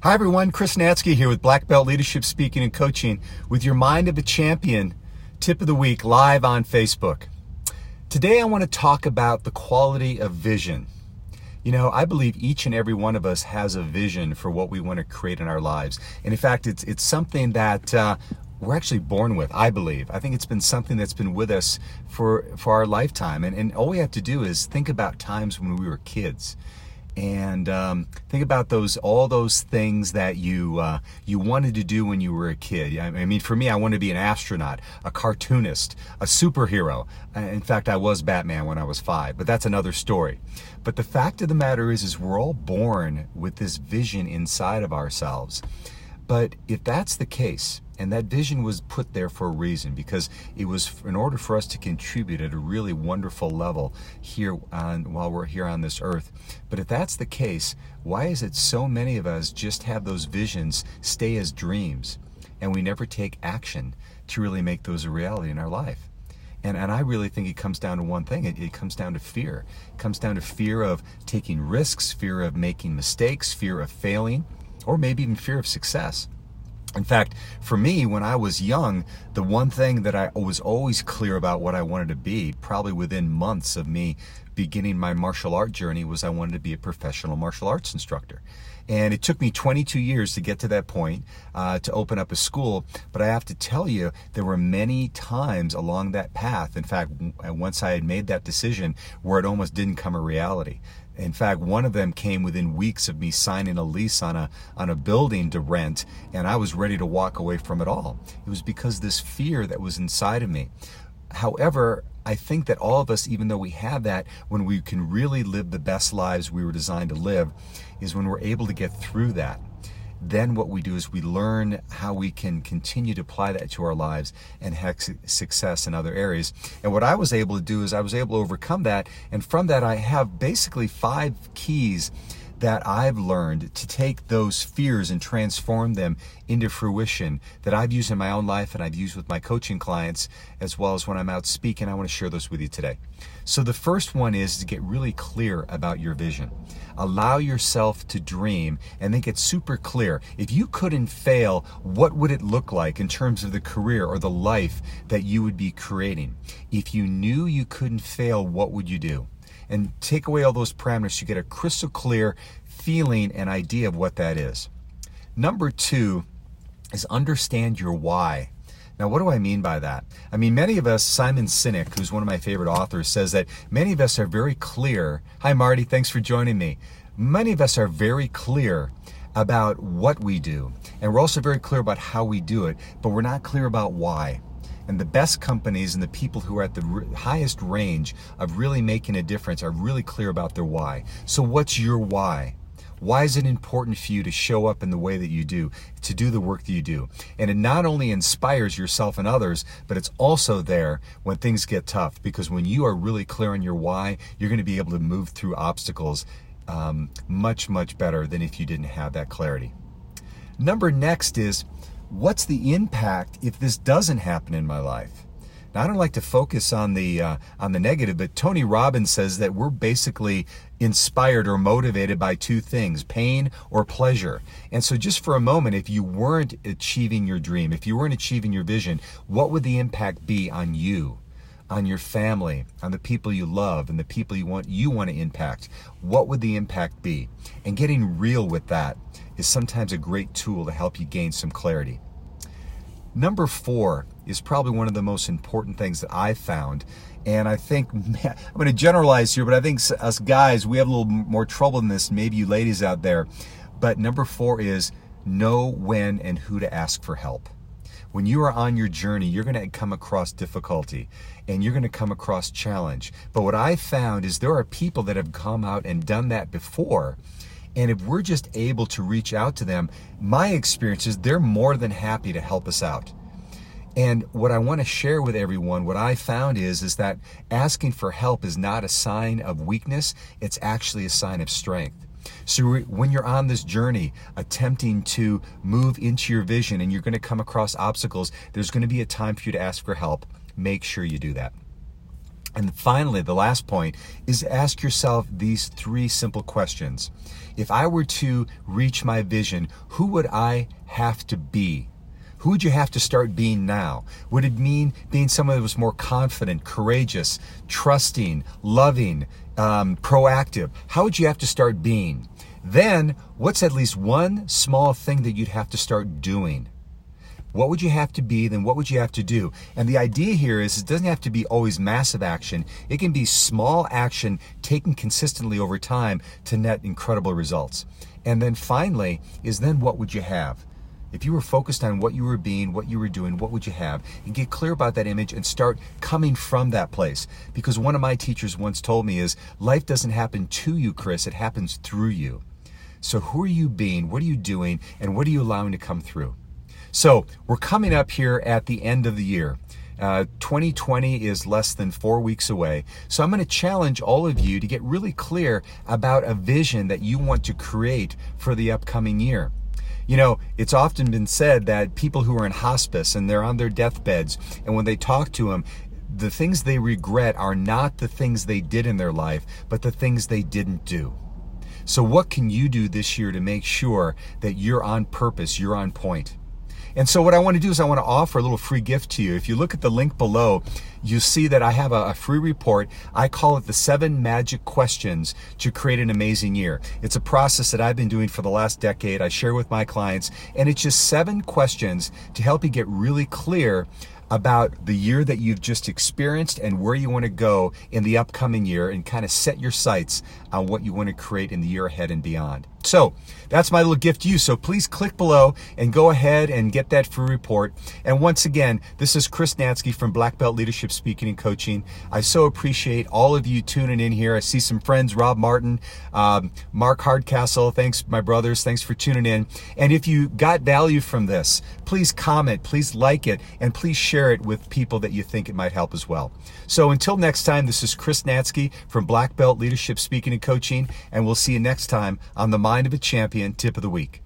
Hi everyone, Chris Natzke here with Black Belt Leadership Speaking and Coaching with your Mind of a Champion tip of the week live on Facebook. Today I want to talk about the quality of vision. You know, I believe each and every one of us has a vision for what we want to create in our lives. And in fact, it's something that we're actually born with, I believe. I think it's been something that's been with us for our lifetime. And all we have to do is think about times when we were kids. And think about all those things that you wanted to do when you were a kid. I mean, for me, I wanted to be an astronaut, a cartoonist, a superhero. In fact, I was Batman when I was 5, but that's another story. But the fact of the matter is we're all born with this vision inside of ourselves. But if that's the case, and that vision was put there for a reason, because it was in order for us to contribute at a really wonderful level while we're here on this earth. But if that's the case, why is it so many of us just have those visions stay as dreams, and we never take action to really make those a reality in our life? And I really think it comes down to one thing. It comes down to fear. It comes down to fear of taking risks, fear of making mistakes, fear of failing, or maybe even fear of success. In fact, for me, when I was young, the one thing that I was always clear about what I wanted to be, probably within months of me beginning my martial art journey, was I wanted to be a professional martial arts instructor. And it took me 22 years to get to that point, to open up a school. But I have to tell you, there were many times along that path, in fact, once I had made that decision, where it almost didn't come a reality. In fact, one of them came within weeks of me signing a lease on a building to rent, and I was ready to walk away from it all. It was because this fear that was inside of me. However, I think that all of us, even though we have that, when we can really live the best lives we were designed to live, is when we're able to get through that. Then what we do is we learn how we can continue to apply that to our lives and have success in other areas. And what I was able to do is I was able to overcome that. And from that, I have basically 5 keys that I've learned to take those fears and transform them into fruition that I've used in my own life and I've used with my coaching clients, as well as when I'm out speaking. I want to share those with you today. So the first one is to get really clear about your vision. Allow yourself to dream and then get super clear. If you couldn't fail, what would it look like in terms of the career or the life that you would be creating? If you knew you couldn't fail, what would you do? And take away all those parameters, you get a crystal clear feeling and idea of what that is. Number 2 is understand your why. Now, what do I mean by that? I mean, many of us, Simon Sinek, who's one of my favorite authors, says that many of us are very clear. Hi, Marty, thanks for joining me. Many of us are very clear about what we do. And we're also very clear about how we do it, but we're not clear about why. And the best companies and the people who are at the highest range of really making a difference are really clear about their why. So what's your why? Why is it important for you to show up in the way that you do, to do the work that you do? And it not only inspires yourself and others, but it's also there when things get tough. Because when you are really clear on your why, you're going to be able to move through obstacles much, much better than if you didn't have that clarity. Next is, what's the impact if this doesn't happen in my life? Now, I don't like to focus on the negative, but Tony Robbins says that we're basically inspired or motivated by 2 things, pain or pleasure. And so just for a moment, if you weren't achieving your dream, if you weren't achieving your vision, what would the impact be on you, on your family, on the people you love, and the people you want to impact? What would the impact be? And getting real with that is sometimes a great tool to help you gain some clarity. Number 4 is probably one of the most important things that I've found. And I think, I'm going to generalize here, but I think us guys, we have a little more trouble than this, maybe you ladies out there. But number 4 is know when and who to ask for help. When you are on your journey, you're going to come across difficulty and you're going to come across challenge. But what I found is there are people that have come out and done that before. And if we're just able to reach out to them, my experience is they're more than happy to help us out. And what I want to share with everyone, what I found is that asking for help is not a sign of weakness. It's actually a sign of strength. So when you're on this journey, attempting to move into your vision and you're going to come across obstacles, there's going to be a time for you to ask for help. Make sure you do that. And finally, the last point is ask yourself these 3 simple questions. If I were to reach my vision, who would I have to be? Who would you have to start being now? Would it mean being someone that was more confident, courageous, trusting, loving, proactive? How would you have to start being? Then, what's at least one small thing that you'd have to start doing? What would you have to be? Then what would you have to do? And the idea here is it doesn't have to be always massive action. It can be small action taken consistently over time to net incredible results. And then finally is then what would you have? If you were focused on what you were being, what you were doing, what would you have? And get clear about that image and start coming from that place. Because one of my teachers once told me is, life doesn't happen to you, Chris, it happens through you. So who are you being? What are you doing? And what are you allowing to come through? So we're coming up here at the end of the year. 2020 is less than 4 weeks away. So I'm going to challenge all of you to get really clear about a vision that you want to create for the upcoming year. You know, it's often been said that people who are in hospice and they're on their deathbeds, and when they talk to them, the things they regret are not the things they did in their life, but the things they didn't do. So what can you do this year to make sure that you're on purpose, you're on point? And so what I want to do is I want to offer a little free gift to you. If you look at the link below, you see that I have a free report. I call it the 7 Magic Questions to Create an Amazing Year. It's a process that I've been doing for the last decade. I share with my clients, and it's just 7 questions to help you get really clear about the year that you've just experienced and where you want to go in the upcoming year, and kind of set your sights on what you want to create in the year ahead and beyond. So that's my little gift to you. So please click below and go ahead and get that free report. And once again, this is Chris Natzke from Black Belt Leadership Speaking and Coaching. I so appreciate all of you tuning in here. I see some friends, Rob Martin, Mark Hardcastle. Thanks, my brothers. Thanks for tuning in. And if you got value from this, please comment, please like it, and please share it with people that you think it might help as well. So until next time, this is Chris Natzke from Black Belt Leadership Speaking and Coaching, and we'll see you next time on the Mind of a Champion Tip of the Week.